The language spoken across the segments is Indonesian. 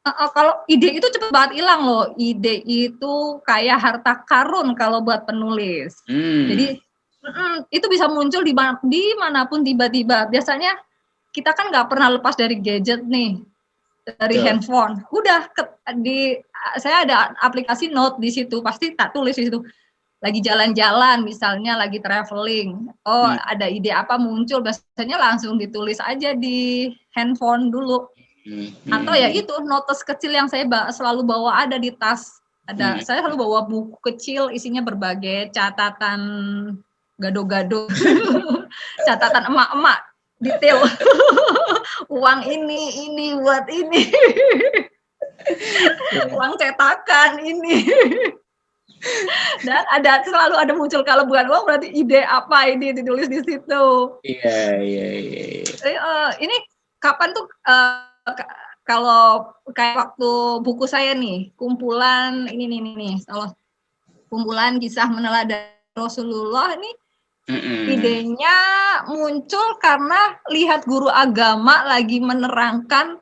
Kalau ide itu cepet banget hilang loh. Ide itu kayak harta karun kalau buat penulis. Jadi itu bisa muncul di manapun tiba-tiba. Biasanya kita kan nggak pernah lepas dari gadget nih, dari handphone. Udah saya ada aplikasi note di situ, pasti tak tulis di situ. Lagi jalan-jalan, misalnya lagi traveling. Oh, ada ide apa muncul, biasanya langsung ditulis aja di handphone dulu. Atau ya itu notes kecil yang saya selalu bawa ada di tas. Saya selalu bawa buku kecil isinya berbagai catatan gado-gado, catatan emak-emak detail. Uang ini buat ini. Uang cetakan ini. Dan selalu ada muncul, kalau bukan uang berarti ide apa ini ditulis di situ. Iya. Ini kapan tuh kalau kayak waktu buku saya nih, kumpulan ini nih, kumpulan kisah meneladani Rasulullah nih, idenya muncul karena lihat guru agama lagi menerangkan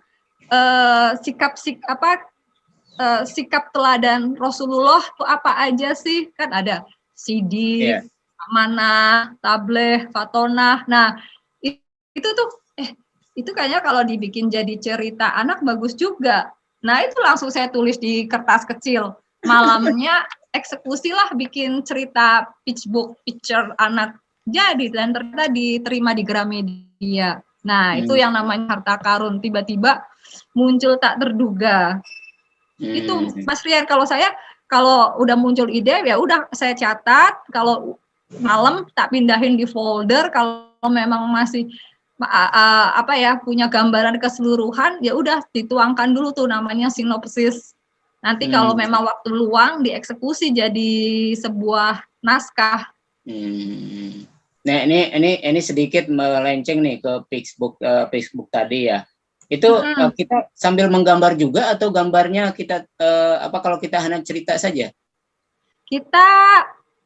sikap teladan Rasulullah itu apa aja sih, kan ada sidik, amanah, tabligh, fatonah. Nah itu tuh itu kayaknya kalau dibikin jadi cerita anak bagus juga. Nah itu langsung saya tulis di kertas kecil. Malamnya eksekusi lah bikin cerita picture anak jadi, dan ternyata diterima di Gramedia. Nah itu yang namanya harta karun, tiba-tiba muncul tak terduga. Itu Mas Rian, kalau udah muncul ide ya udah saya catat, kalau malam tak pindahin di folder, kalau memang masih punya gambaran keseluruhan, ya udah dituangkan dulu tuh namanya sinopsis. Nanti kalau memang waktu luang dieksekusi jadi sebuah naskah. Nah ini sedikit melenceng nih ke Facebook tadi ya. Itu kita sambil menggambar juga atau gambarnya kita kalau kita hanya cerita saja? Kita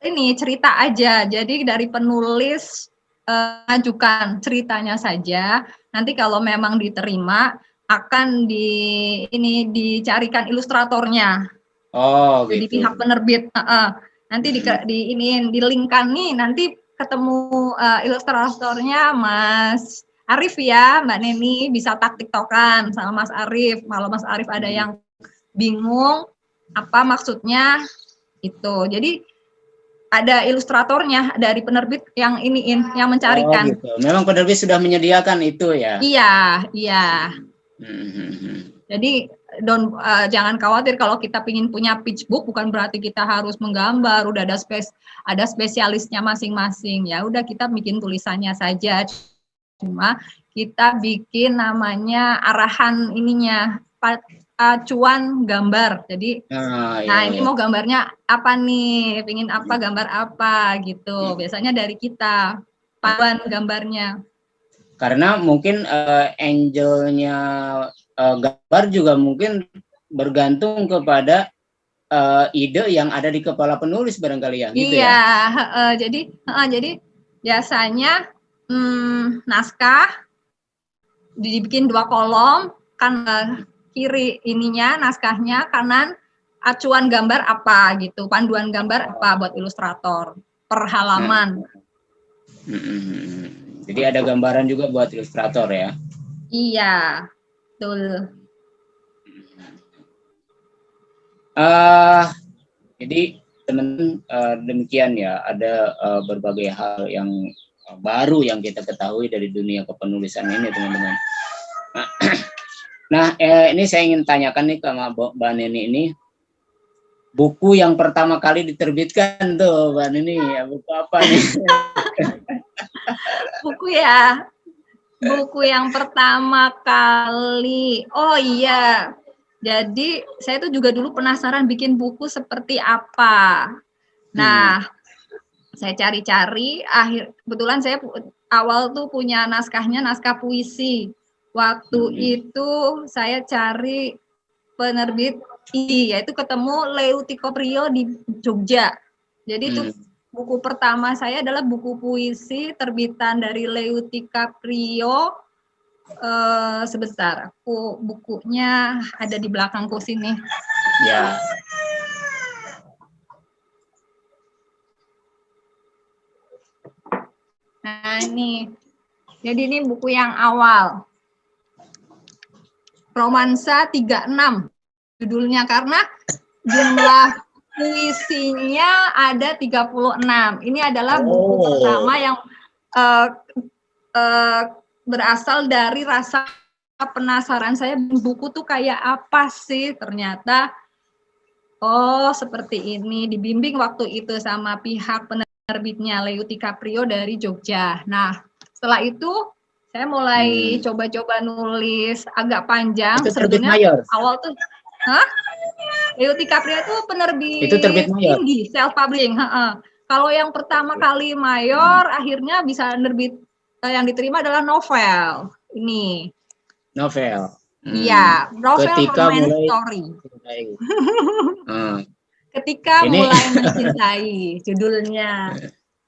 ini cerita aja. Jadi dari penulis ajukan ceritanya saja. Nanti kalau memang diterima akan dicarikan ilustratornya. Oh, jadi gitu. Pihak penerbit. Nanti di-linkkan nih, nanti ketemu ilustratornya Mas Arif ya, Mbak Neni, bisa tiktokan sama Mas Arif. Kalau Mas Arif ada yang bingung apa maksudnya itu. Jadi ada ilustratornya dari penerbit yang mencarikan. Oh, gitu. Memang penerbit sudah menyediakan itu ya? Iya. Jadi jangan khawatir kalau kita ingin punya pitch book, bukan berarti kita harus menggambar, udah ada spesialisnya masing-masing. Ya udah kita bikin tulisannya saja. Cuma kita bikin namanya arahan ininya, acuan gambar. Jadi ini mau gambarnya apa nih, pingin apa, gambar apa gitu. Biasanya dari kita panduan gambarnya. Karena mungkin angle-nya gambar juga mungkin bergantung kepada ide yang ada di kepala penulis barangkali ya, gitu ya. Jadi biasanya naskah dibikin 2 kolom, kan kiri ininya naskahnya, kanan acuan gambar apa gitu, panduan gambar apa buat ilustrator per halaman. Jadi ada gambaran juga buat ilustrator ya? Iya, betul. Jadi teman-teman, demikian ya, ada berbagai hal yang baru yang kita ketahui dari dunia kepenulisan ini, teman-teman. Nah, ini saya ingin tanyakan nih sama Mbak Neni ini, buku yang pertama kali diterbitkan tuh Mbak Neni, ya, buku apa nih? Buku yang pertama kali, oh iya, jadi saya tuh juga dulu penasaran bikin buku seperti apa. Nah, saya cari-cari, kebetulan saya awal tuh punya naskah puisi. Waktu itu saya cari penerbit, yaitu ketemu Leuti Koprio di Jogja. Jadi itu buku pertama saya adalah buku puisi terbitan dari Leuti Koprio, Sebentar, bukunya ada di belakangku sini. Ya. Nah ini, jadi ini buku yang awal. Romansa 36 judulnya, karena jumlah puisinya ada 36. Ini adalah buku pertama yang berasal dari rasa penasaran saya, buku tuh kayak apa sih, ternyata seperti ini. Dibimbing waktu itu sama pihak penerbitnya Leutika Prio dari Jogja. Nah setelah itu saya mulai coba-coba nulis agak panjang. Itu terbit mayor. Awal tuh Leutika Prio itu penerbit itu terbit mayor, indie, self publishing. Kalau yang pertama kali mayor akhirnya bisa nerbit, yang diterima adalah novel. Ini novel. Iya, novel ketika romance mulai story. Ketika Ini. mulai mencintai judulnya.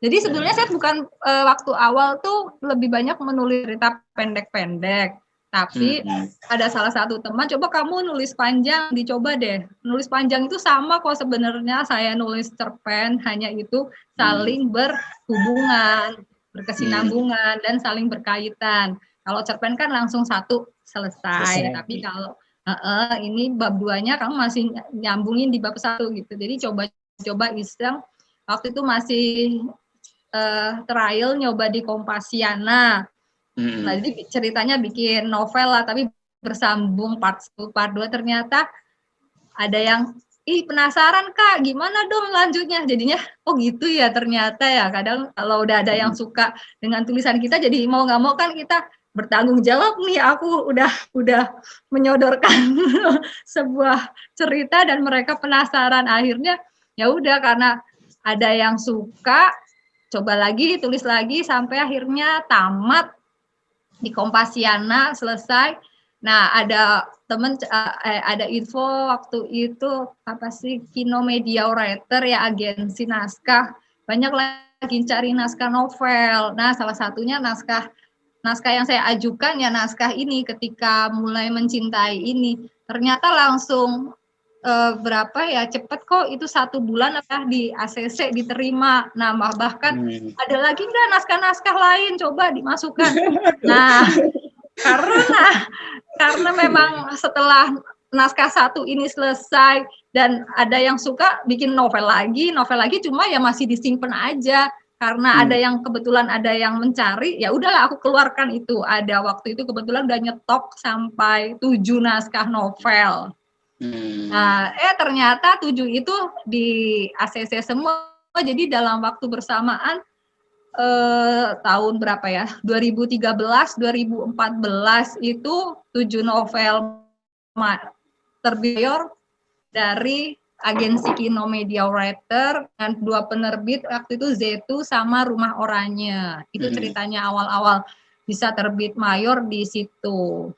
Jadi sebenarnya saya bukan waktu awal tuh lebih banyak menulis cerita pendek-pendek. Tapi ada salah satu teman, coba kamu nulis panjang, dicoba deh. Nulis panjang itu sama kok sebenarnya saya nulis cerpen, hanya itu saling berhubungan, berkesinambungan, dan saling berkaitan. Kalau cerpen kan langsung satu selesai. Tapi kalau ini bab 2-nya kamu masih nyambungin di bab 1 gitu. Jadi coba iseng. Waktu itu masih trial nyoba di Kompasiana. Nah, jadi ceritanya bikin novel lah, tapi bersambung part 1, part 2. Ternyata ada yang, penasaran Kak, gimana dong lanjutnya? Jadinya, gitu ya ternyata ya. Kadang kalau udah ada yang suka dengan tulisan kita, jadi mau nggak mau kan kita bertanggung jawab nih, aku udah menyodorkan sebuah cerita dan mereka penasaran. Akhirnya ya udah, karena ada yang suka, coba lagi, tulis lagi, sampai akhirnya tamat di Kompasiana, selesai. Nah, ada temen, ada info waktu itu, apa sih, Kino Media Writer ya, agensi naskah, banyak lagi cari naskah novel. Nah, salah satunya naskah yang saya ajukan ya naskah ini, Ketika Mulai Mencintai ini. Ternyata langsung berapa ya, cepet kok, itu 1 bulan di ACC diterima. Nah, bahkan ada lagi nggak naskah-naskah lain, coba dimasukkan. Nah, karena memang setelah naskah 1 ini selesai dan ada yang suka, bikin novel lagi, cuma ya masih disimpan aja. Karena ada yang kebetulan ada yang mencari, ya udahlah aku keluarkan itu. Ada waktu itu kebetulan udah nyetok sampai 7 naskah novel. Nah, ternyata 7 itu di ACC semua. Jadi dalam waktu bersamaan, tahun berapa ya, 2013, 2014 itu 7 novel terbit dari agensi Kino Media Writer dan 2 penerbit waktu itu, Zetu sama Rumah Oranye. Itu ceritanya awal-awal bisa terbit mayor di situ.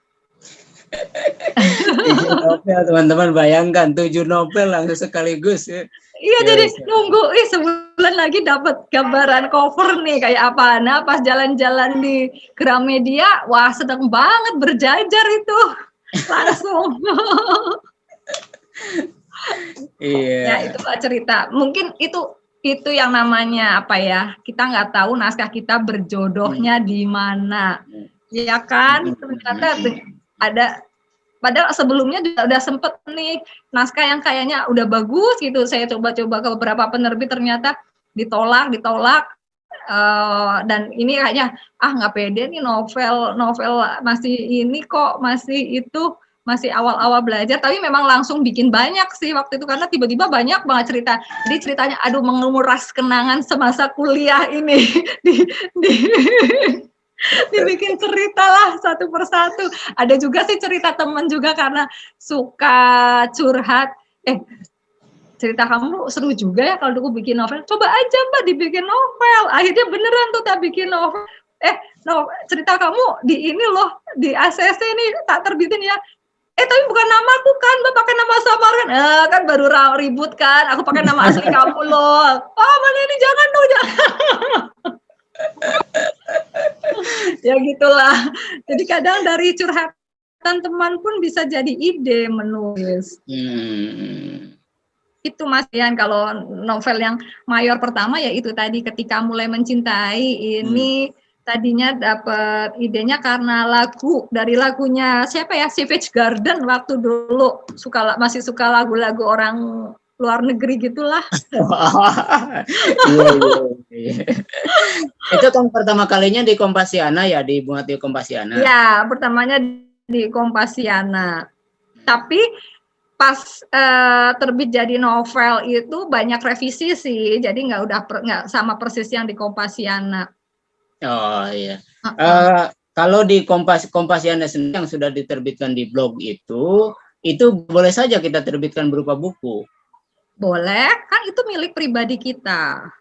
7 novel, teman-teman, bayangkan 7 novel langsung sekaligus ya. Iya, jadi nunggu sebulan lagi dapat gambaran cover nih kayak apa. Nah, pas jalan-jalan di Gramedia, wah sedang banget berjajar itu. Langsung. Iya. Ya, itulah cerita. Mungkin itu yang namanya apa ya? Kita nggak tahu naskah kita berjodohnya di mana. Ya kan? Ternyata ada, padahal sebelumnya udah sempet nih naskah yang kayaknya udah bagus gitu, saya coba-coba ke beberapa penerbit, ternyata ditolak, dan ini kayaknya nggak pede nih, novel masih ini kok, masih awal-awal belajar, tapi memang langsung bikin banyak sih waktu itu, karena tiba-tiba banyak banget cerita. Jadi ceritanya menguras kenangan semasa kuliah ini dibikin cerita lah satu persatu. Ada juga sih cerita temen juga, karena suka curhat, cerita kamu seru juga ya kalau aku bikin novel, coba aja Mbak dibikin novel. Akhirnya beneran tuh tak bikin novel. Cerita kamu di ini loh, di ACC ini tak terbitin ya. Tapi bukan namaku kan, Mbak pakai nama samaran. Kan baru ribut kan, aku pakai nama asli kamu loh. Mana ini, jangan dong, jangan. Ya gitulah. Jadi kadang dari curhatan teman pun bisa jadi ide menulis. Itu Mas Ian, kalau novel yang mayor pertama ya itu tadi, Ketika Mulai Mencintai ini tadinya dapat idenya karena dari lagunya siapa ya, Savage Garden waktu dulu masih suka lagu-lagu orang luar negeri gitulah. Iya. Itu kan pertama kalinya di Kompasiana ya, dimuat di Kompasiana. Ya, pertamanya di Kompasiana. Tapi pas terbit jadi novel itu banyak revisi sih, jadi nggak sama persis yang di Kompasiana. Oh iya. Kalau di Kompasiana sendiri yang sudah diterbitkan di blog itu boleh saja kita terbitkan berupa buku. Boleh, kan itu milik pribadi kita.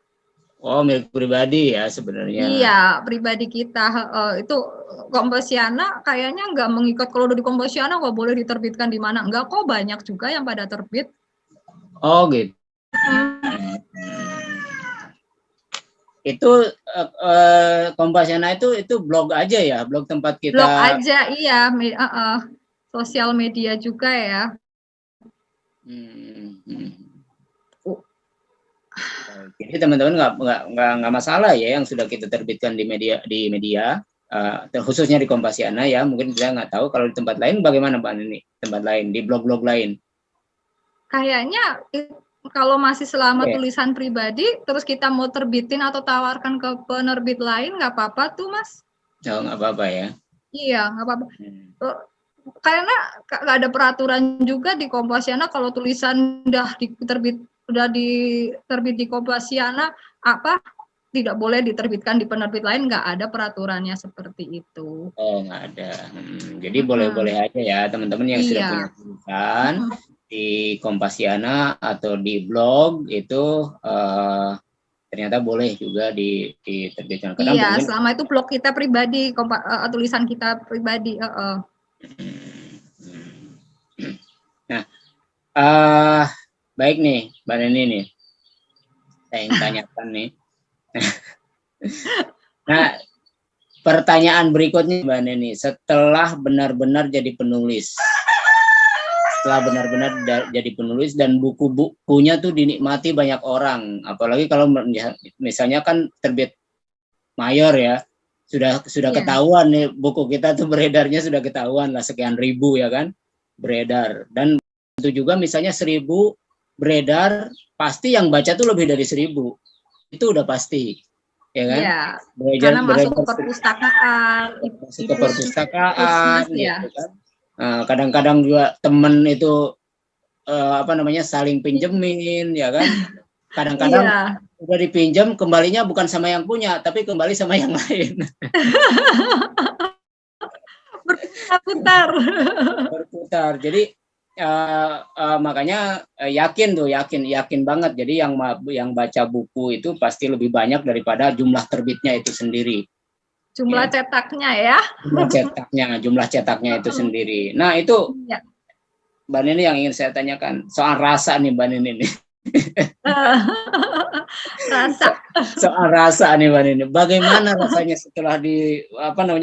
Oh, milik pribadi ya sebenarnya. Iya, pribadi kita. Itu Kompasiana kayaknya nggak mengikat, kalau udah di Kompasiana nggak boleh diterbitkan di mana. Enggak kok, banyak juga yang pada terbit. Oh gitu. Itu Kompasiana itu blog aja ya, blog tempat kita. Blog aja, iya. Sosial media juga ya. Jadi teman-teman nggak masalah ya yang sudah kita terbitkan di media, khususnya di Kompasiana ya. Mungkin kita nggak tahu kalau di tempat lain bagaimana Mbak Nini, tempat lain di blog-blog lain. Kayaknya kalau masih selama tulisan pribadi, terus kita mau terbitin atau tawarkan ke penerbit lain, nggak apa-apa tuh Mas. Oh, nggak apa-apa ya. Iya, nggak apa-apa. Karena nggak ada peraturan juga di Kompasiana kalau tulisan udah diterbit di Kompasiana tidak boleh diterbitkan di penerbit lain, nggak ada peraturannya seperti itu. Oh, nggak ada. Jadi boleh-boleh aja ya teman-teman yang sudah punya tulisan di Kompasiana atau di blog itu ternyata boleh juga diterbitkan. Iya, selama itu blog kita pribadi, tulisan kita pribadi. Nah, baik nih, Mbak Neni nih, saya ingin tanyakan nih. Nah, pertanyaan berikutnya Mbak Neni, setelah benar-benar jadi penulis, dan buku-bukunya tuh dinikmati banyak orang, apalagi kalau misalnya kan terbit mayor ya, sudah ketahuan nih, buku kita tuh beredarnya sudah ketahuan lah, sekian ribu ya kan beredar, dan itu juga misalnya 1000 beredar, pasti yang baca tuh lebih dari 1000, itu udah pasti ya kan. Iya, karena masuk ke perpustakaan, ya. Gitu kan. Kadang-kadang juga temen itu saling pinjemin ya kan. Kadang-kadang udah dipinjam, kembalinya bukan sama yang punya, tapi kembali sama yang lain. Berputar. Jadi makanya yakin banget. Jadi yang baca buku itu pasti lebih banyak daripada jumlah terbitnya itu sendiri. Jumlah cetaknya ya. Jumlah cetaknya itu sendiri. Nah itu Mbak Nini yang ingin saya tanyakan soal rasa nih Mbak Nini nih. Soal rasa nih Mbak Nini. Bagaimana rasanya setelah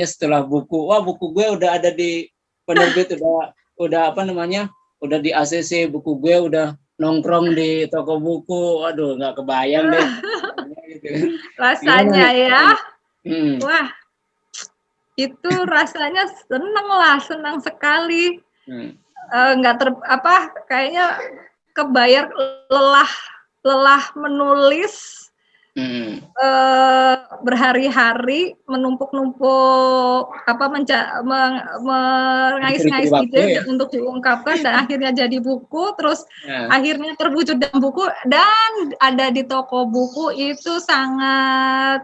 setelah buku, buku gue udah ada di penerbit, udah di ACC, buku gue udah nongkrong di toko buku, waduh nggak kebayang deh. Rasanya ya, wah itu rasanya senang sekali. Kayaknya kebayar lelah menulis. Berhari-hari menumpuk-numpuk mengais-ngais ide untuk diungkapkan dan akhirnya jadi buku, terus akhirnya terwujud dalam buku dan ada di toko buku, itu sangat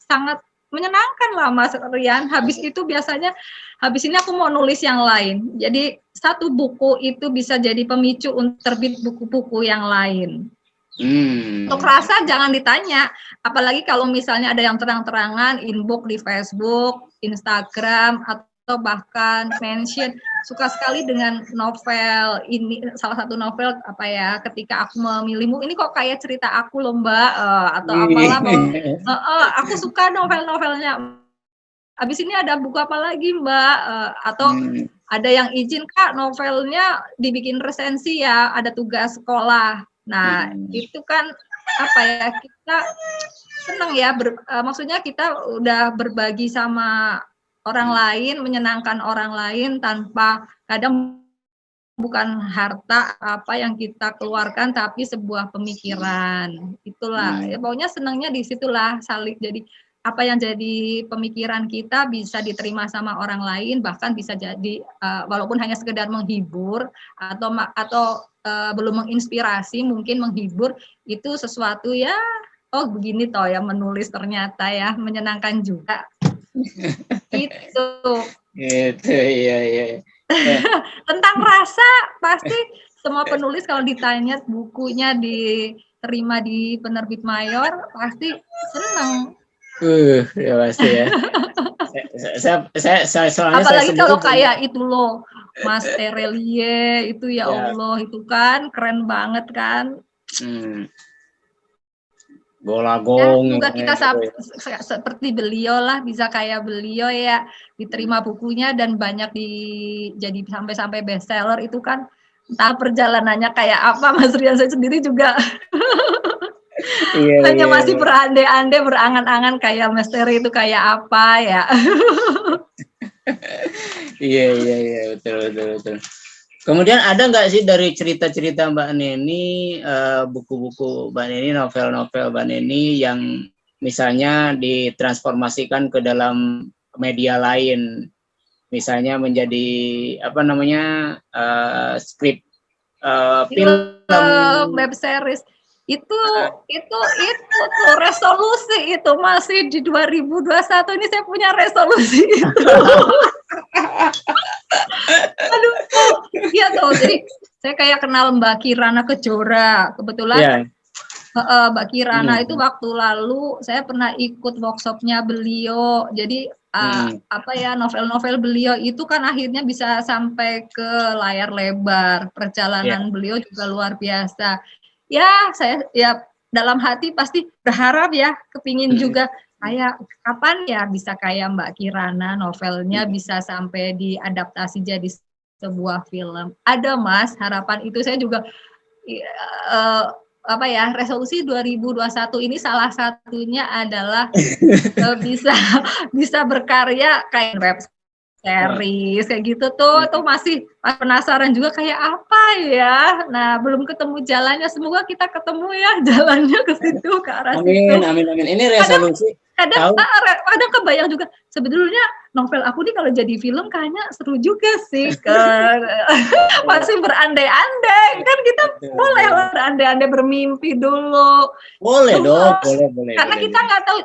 sangat menyenangkan lah Mas Rian. Habis itu biasanya habis ini aku mau nulis yang lain, jadi satu buku itu bisa jadi pemicu untuk terbit buku-buku yang lain. Untuk rasa jangan ditanya, apalagi kalau misalnya ada yang terang-terangan inbox di Facebook, Instagram, atau bahkan mention suka sekali dengan novel ini, salah satu novel apa ya, ketika aku memilihmu ini kok kayak cerita aku loh Mbak, atau apalah aku suka novel-novelnya. Habis ini ada buku apa lagi Mbak, atau ada yang izin Kak novelnya dibikin resensi ya, ada tugas sekolah. Nah itu kan apa ya, kita senang ya, maksudnya kita udah berbagi sama orang lain, menyenangkan orang lain tanpa, kadang bukan harta apa yang kita keluarkan, tapi sebuah pemikiran. Itulah, ya pokoknya senangnya di situlah, saling jadi apa yang jadi pemikiran kita bisa diterima sama orang lain, bahkan bisa jadi walaupun hanya sekedar menghibur atau belum menginspirasi, mungkin menghibur, itu sesuatu ya, oh begini toh ya menulis ternyata ya, menyenangkan juga. Gitu. Gitu, iya. Tentang rasa pasti semua penulis kalau ditanya bukunya diterima di penerbit mayor pasti senang. Ya pasti ya. Apalagi kalau kayak itu loh, Mas Terelie itu ya Allah, itu kan keren banget kan. Golagong. Semoga kita seperti beliau lah, bisa kayak beliau ya, diterima bukunya dan banyak jadi sampai bestseller itu kan. Entah perjalanannya kayak apa, Mas Rian saya sendiri juga hanya masih berandai-andai, berangan-angan kayak Mas Terry itu kayak apa ya. Iya, betul. Kemudian ada nggak sih dari cerita-cerita Mbak Neni, buku-buku Mbak Neni, novel-novel Mbak Neni yang misalnya ditransformasikan ke dalam media lain, misalnya menjadi apa namanya skrip film, web series itu resolusi itu masih di 2021 ini saya punya resolusi itu. Aduh, iya tuh. Jadi saya kayak kenal Mbak Kirana Kejora kebetulan. Mbak Kirana itu waktu lalu saya pernah ikut workshopnya beliau. Jadi apa ya, novel-novel beliau itu kan akhirnya bisa sampai ke layar lebar. Perjalanan beliau juga luar biasa. Ya, saya ya dalam hati pasti berharap ya, kepingin juga kayak kapan ya bisa kayak Mbak Kirana, novelnya bisa sampai diadaptasi jadi sebuah film. Ada Mas, harapan itu. Saya juga apa ya, resolusi 2021 ini salah satunya adalah bisa berkarya kayak web series kayak gitu tuh masih penasaran juga kayak apa ya. Nah, belum ketemu jalannya, semoga kita ketemu ya jalannya ke situ, ke arah situ. Amin. Ini resolusi. Kadang kebayang juga sebetulnya novel aku nih kalau jadi film kayaknya seru juga sih. Masih berandai-andai kan, kita boleh lah berandai-andai, bermimpi dulu. Boleh. Karena kita nggak tahu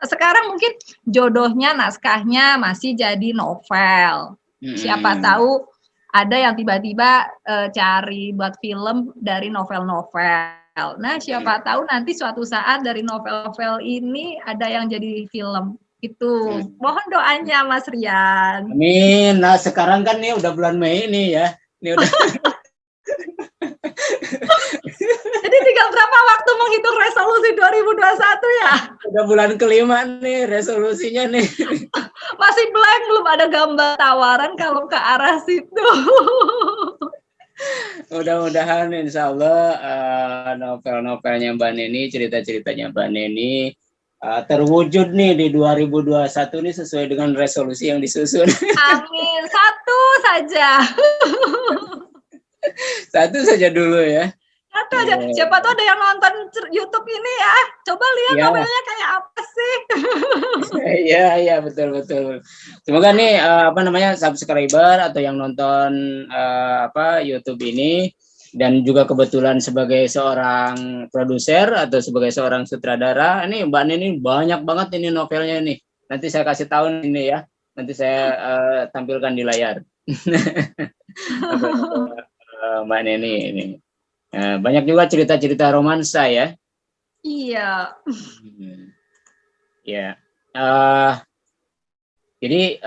sekarang, mungkin jodohnya naskahnya masih jadi novel. Siapa tahu ada yang tiba-tiba cari buat film dari novel-novel. Nah, siapa tahu nanti suatu saat dari novel-novel ini ada yang jadi film. Itu mohon doanya Mas Rian. Amin. Nah, sekarang kan nih udah bulan Mei nih ya. Ini udah Jadi tinggal berapa waktu menghitung resolusi 2021 ya? Udah bulan kelima nih resolusinya nih. Masih blank, belum ada gambar tawaran kalau ke arah situ. Mudah-mudahan insya Allah novel-novelnya Mbak Neni, cerita-ceritanya Mbak Neni terwujud nih di 2021 nih sesuai dengan resolusi yang disusun. Amin, satu saja. Satu saja dulu ya. Satu aja. Siapa tuh ada yang nonton YouTube ini ya. Coba lihat novelnya kayak apa sih. Iya, betul. Semoga nih apa namanya subscriber atau yang nonton YouTube ini, dan juga kebetulan sebagai seorang produser atau sebagai seorang sutradara, ini Mbak Neni banyak banget ini novelnya nih. Nanti saya kasih tahu ini ya. Nanti saya tampilkan di layar. Mbak Neni ini. Banyak juga cerita-cerita romansa ya. Iya. Ya. Jadi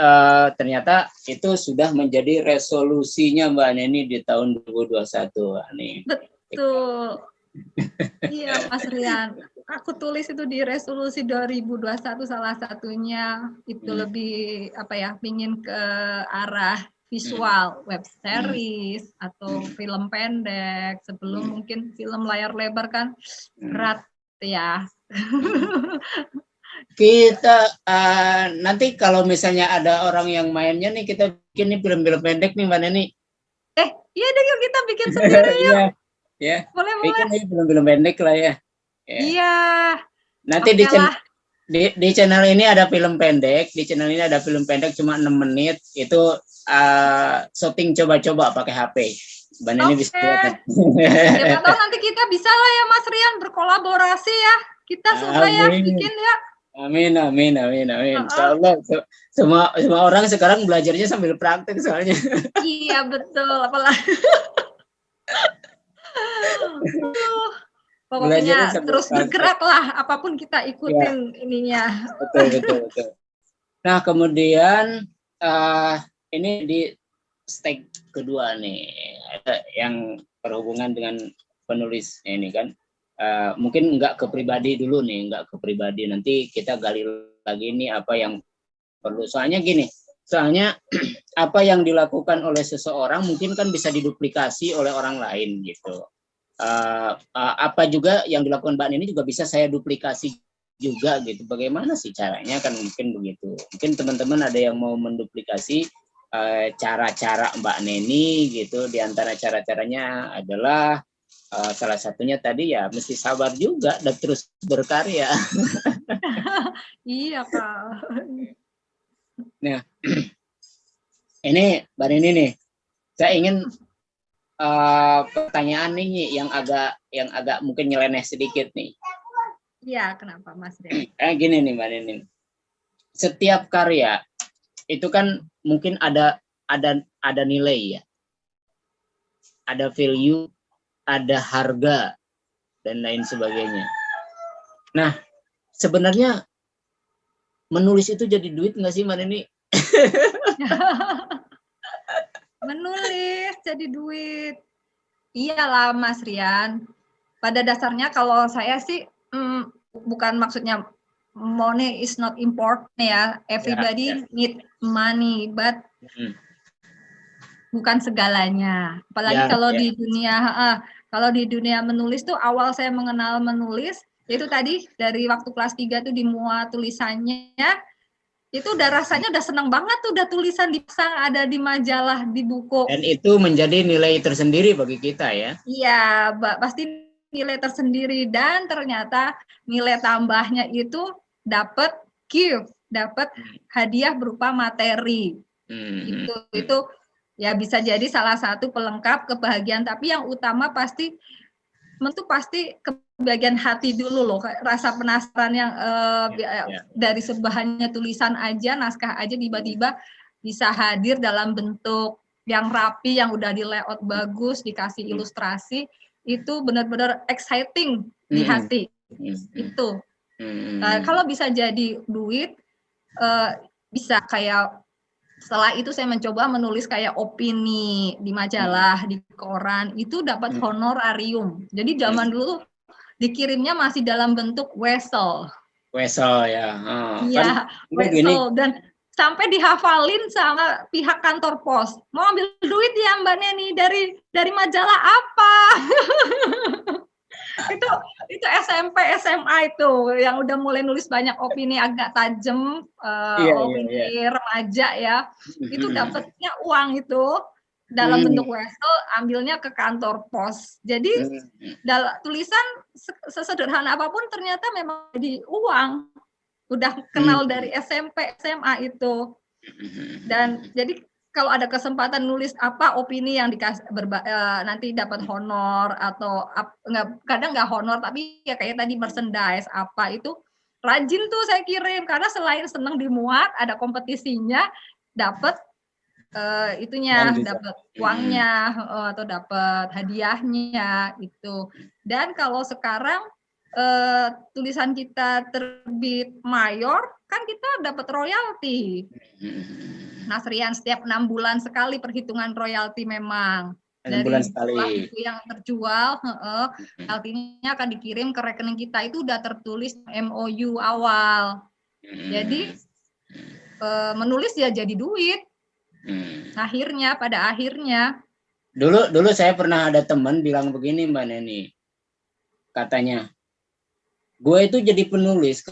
ternyata itu sudah menjadi resolusinya Mbak Neni di tahun 2021 nih. Betul. Iya Mas Rian, aku tulis itu di resolusi 2021 salah satunya itu lebih apa ya, ingin ke arah visual, web series atau film pendek, sebelum mungkin film layar lebar kan berat ya. Kita nanti kalau misalnya ada orang yang mainnya nih, kita bikin nih film-film pendek nih Mbak Neni. Iya deh, yuk kita bikin sendiri yuk. Ya, Boleh. bikin nih film-film pendek lah ya. Iya. Nanti di channel ini ada film pendek, cuma 6 menit, itu syuting coba-coba pakai HP. Mbak Neni bisa lihat. Siapa tahu nanti kita bisa lah ya Mas Rian berkolaborasi ya. Kita coba ya bikin ya. Amin. Insyaallah semua orang sekarang belajarnya sambil praktek soalnya. Iya betul, apalagi. Pokoknya terus bergerak lah, apapun kita ikutin ininya. Betul. Nah kemudian ini di step kedua nih, yang berhubungan dengan penulis ini kan. Mungkin nggak ke pribadi dulu nih, nanti kita gali lagi nih apa yang perlu. Soalnya apa yang dilakukan oleh seseorang mungkin kan bisa diduplikasi oleh orang lain gitu. Apa juga yang dilakukan Mbak Neni juga bisa saya duplikasi juga gitu. Bagaimana sih caranya, kan mungkin begitu. Mungkin teman-teman ada yang mau menduplikasi cara-cara Mbak Neni gitu. Di antara cara-caranya adalah salah satunya tadi ya mesti sabar juga dan terus berkarya. Iya Kak. Nah, ini Mbak Neni nih, saya ingin pertanyaan nih yang agak mungkin nyeleneh sedikit nih. Iya, kenapa Mas Den? Gini nih Mbak Neni, setiap karya itu kan mungkin ada nilai ya, ada value, ada harga dan lain sebagainya. Nah, sebenarnya menulis itu jadi duit nggak sih Mbak Neni? Menulis jadi duit. Iyalah Mas Rian. Pada dasarnya kalau saya sih bukan maksudnya money is not important ya. Everybody need money, but bukan segalanya. Apalagi kalau di dunia menulis tuh awal saya mengenal menulis itu tadi dari waktu kelas 3 tuh dimuat tulisannya, itu udah rasanya udah senang banget tuh, udah tulisan dipasang ada di majalah, di buku. Dan itu menjadi nilai tersendiri bagi kita ya. Iya, pasti nilai tersendiri, dan ternyata nilai tambahnya itu dapat gift, dapat hadiah berupa materi. Itu ya bisa jadi salah satu pelengkap kebahagiaan, tapi yang utama pasti kebahagiaan hati dulu loh, rasa penasaran yang dari sebahannya tulisan aja, naskah aja tiba-tiba bisa hadir dalam bentuk yang rapi, yang udah di layout bagus, dikasih ilustrasi, itu benar-benar exciting di hati. Itu kalau bisa jadi duit, bisa kayak setelah itu saya mencoba menulis kayak opini di majalah, di koran, itu dapat honorarium. Jadi zaman dulu dikirimnya masih dalam bentuk wesel. Wesel ya. Iya, wesel, dan sampai dihafalin sama pihak kantor pos. Mau ambil duit ya Mbak Neni dari majalah apa? itu SMP SMA itu yang udah mulai nulis banyak opini agak tajam, opini remaja ya, itu dapatnya uang itu dalam bentuk wesel, ambilnya ke kantor pos. Jadi tulisan sesederhana apapun ternyata memang jadi uang. Udah kenal dari SMP SMA itu, dan jadi kalau ada kesempatan nulis apa opini yang dikasih nanti dapat honor, atau kadang nggak honor tapi ya kayak tadi merchandise apa, itu rajin tuh saya kirim, karena selain senang dimuat, ada kompetisinya, dapat dapat uangnya atau dapat hadiahnya itu. Dan kalau sekarang tulisan kita terbit mayor, kan kita dapat royalti. Mas Rian, setiap 6 bulan sekali perhitungan royalti memang. 6 bulan sekali. Buku yang terjual, royaltinya akan dikirim ke rekening kita, itu udah tertulis MOU awal. Jadi menulis ya jadi duit. Akhirnya, pada akhirnya. Dulu saya pernah ada teman bilang begini Mbak Neni, katanya, gue itu jadi penulis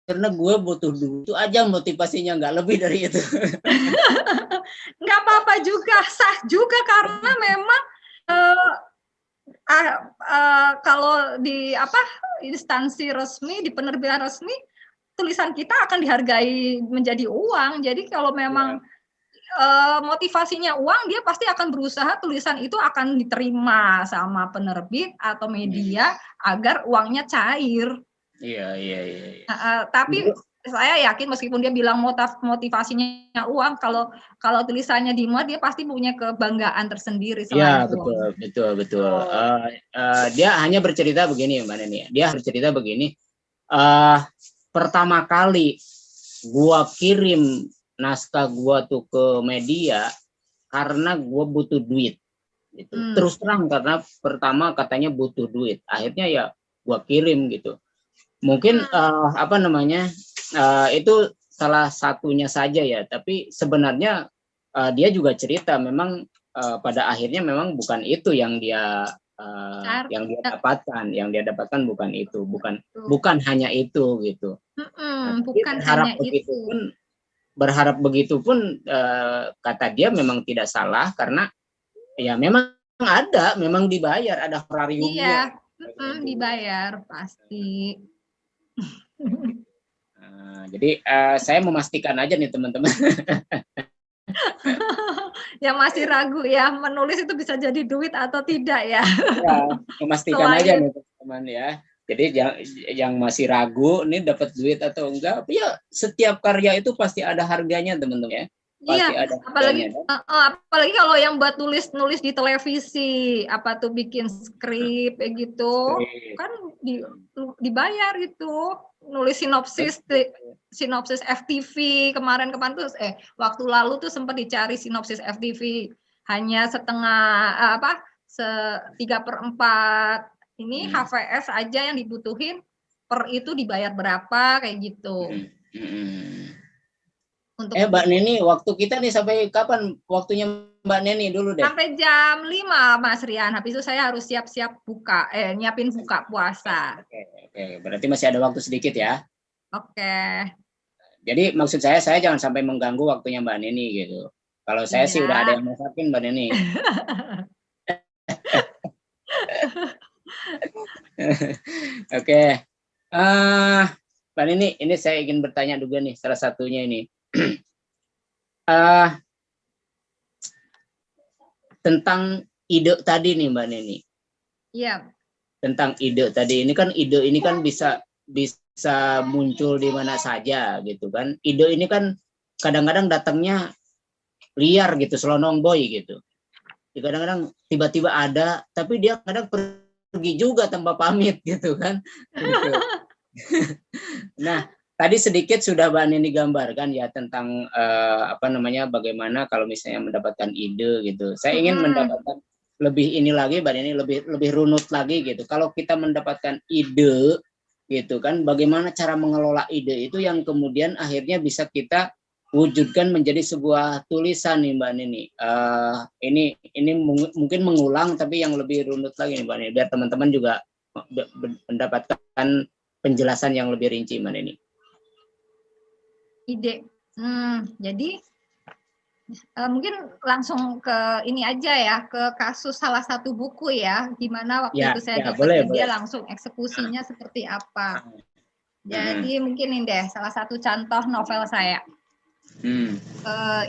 karena gue butuh duit, itu aja motivasinya, nggak lebih dari itu. Nggak apa-apa juga, sah juga, karena memang kalau di instansi resmi, di penerbitan resmi, tulisan kita akan dihargai menjadi uang. Jadi kalau memang motivasinya uang, dia pasti akan berusaha tulisan itu akan diterima sama penerbit atau media agar uangnya cair. Iya. Tapi saya yakin meskipun dia bilang motivasinya uang, kalau tulisannya dimuat, dia pasti punya kebanggaan tersendiri. Iya, betul. Dia hanya bercerita begini Mbak Neni. Dia bercerita begini, pertama kali gua kirim naskah gua tuh ke media karena gua butuh duit gitu. Terus terang, karena pertama katanya butuh duit, akhirnya ya gua kirim gitu. Mungkin itu salah satunya saja ya, tapi sebenarnya dia juga cerita memang pada akhirnya memang bukan itu yang dia dapatkan bukan itu, bukan hanya itu gitu. Bukan hanya itu. Berharap begitu pun kata dia memang tidak salah, karena ya memang memang dibayar, ada horariumnya. Iya, dibayar pasti. Jadi saya memastikan aja nih teman-teman. Yang masih ragu ya, menulis itu bisa jadi duit atau tidak ya? Ya, memastikan aja nih teman-teman ya. Jadi yang masih ragu ini dapat duit atau enggak, ya setiap karya itu pasti ada harganya teman-teman ya. Pasti ada harganya. Apalagi kalau yang buat nulis di televisi, bikin skrip gitu, kan dibayar gitu. Nulis sinopsis FTV kemarin tuh waktu lalu tuh sempat dicari sinopsis FTV, hanya setengah 3/4 ini HVS aja yang dibutuhin, per itu dibayar berapa kayak gitu. Mbak Neni, waktu kita nih sampai kapan waktunya Mbak Neni dulu deh? Sampai jam 5 Mas Rian, habis itu saya harus siap-siap nyiapin buka puasa. Oke, berarti masih ada waktu sedikit ya? Oke. Jadi maksud saya jangan sampai mengganggu waktunya Mbak Neni gitu. Kalau saya sih udah ada yang masakin Mbak Neni. Oke. Mbak Neni, ini saya ingin bertanya juga nih, salah satunya ini. Tentang ide tadi nih Mbak Neni. Iya. Tentang ide tadi, ini kan bisa muncul di mana saja gitu kan. Ide ini kan kadang-kadang datangnya liar gitu, selonong boy gitu. Kadang-kadang tiba-tiba ada, tapi dia kadang pergi juga tanpa pamit gitu kan. Gitu. Nah, tadi sedikit sudah Mbak Neni gambarkan ya tentang bagaimana kalau misalnya mendapatkan ide gitu. Saya ingin mendapatkan lebih ini lagi Mbak Neni, lebih runut lagi gitu. Kalau kita mendapatkan ide gitu kan, bagaimana cara mengelola ide itu yang kemudian akhirnya bisa kita wujudkan menjadi sebuah tulisan nih Mbak Neni. Ini mungkin mengulang tapi yang lebih runut lagi nih Mbak Neni, biar teman-teman juga mendapatkan penjelasan yang lebih rinci Mbak Neni. Ide. Jadi mungkin langsung ke ini aja ya, ke kasus salah satu buku ya, gimana waktu itu saya dapat dia langsung eksekusinya seperti apa. Jadi mungkin ini deh salah satu contoh novel saya.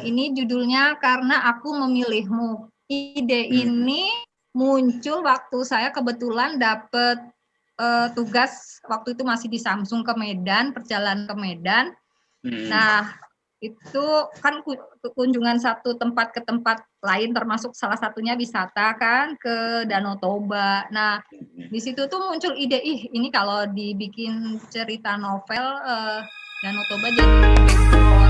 Ini judulnya Karena Aku Memilihmu. Ide ini muncul waktu saya kebetulan dapat tugas waktu itu masih di Samsung ke Medan, perjalanan ke Medan. Nah, itu kan kunjungan satu tempat ke tempat lain, termasuk salah satunya wisata kan ke Danau Toba. Nah, di situ tuh muncul ide, ini kalau dibikin cerita novel Danau Toba jadi background